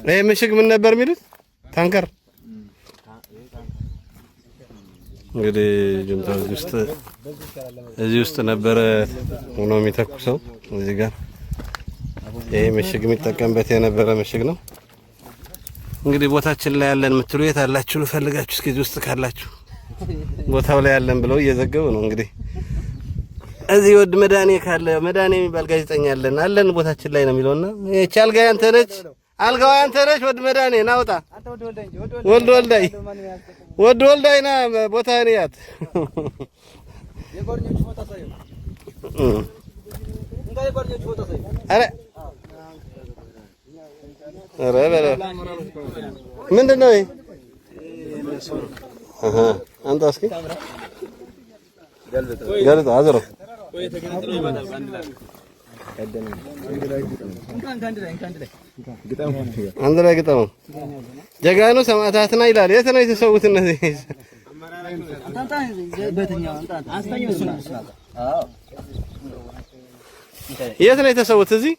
ይሄ ምሽግ ምን ነበር የሚሉት? ታንከር። እንግዲህ ጁንታው እዚህ ውስጥ ነበረ ሆኖ የሚተኩሰው እዚህ ጋር። ይሄ ምሽግ የሚጠቀምበት የነበረ ምሽግ ነው። እንግዲህ ቦታችን ላይ ያለን የምትሉ የት አላችሁ? ልፈልጋችሁ እስኪ ውስጥ ካላችሁ ቦታው ላይ ያለን ብለው እየዘገቡ ነው። እንግዲህ እዚህ ወድ መዳኔ ካለ መዳኔ የሚባል ጋዜጠኛ አለን ቦታችን ላይ ነው የሚለውና እቺ አልጋ ያንተ ነች፣ አልጋው ያንተ ነች። ወድ መዳኔ ናውጣ ወድ ወልዳይና ቦታን ያት የጎርኞች ፎቶ ሳይው እንጋይ ጎርኞች ፎቶ ሳይው አረ በለ ምንድነው ይሄ? አንተ እስኪ ገልጥ አዝሮ አንድ ላይ ግጠመው ጀጋኑ ሰማዕታትና ይላል። የት ነው የተሰዉት እነዚህ? የት ነው የተሰዉት? እዚህ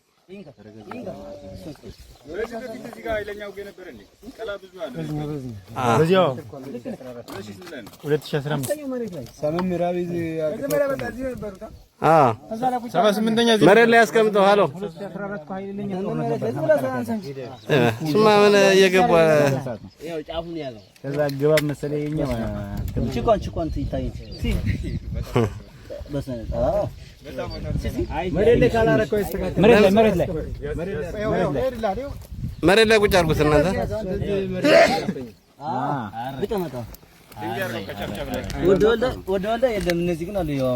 መሬት ላይ አስቀምጠው። ሃሎ ስማ ምን እየገባ ያው ጫፉን ያለው ከዛ ገባ መሰለኝ። ቺኳን ትይታይ በሰነ መሬት ላይ ካላረከው ይስተካከል። መሬት ላይ ቁጭ አድርጉት እናንተ። ወደ ወልዳ የለም እነዚህ ግን አሉ። ያው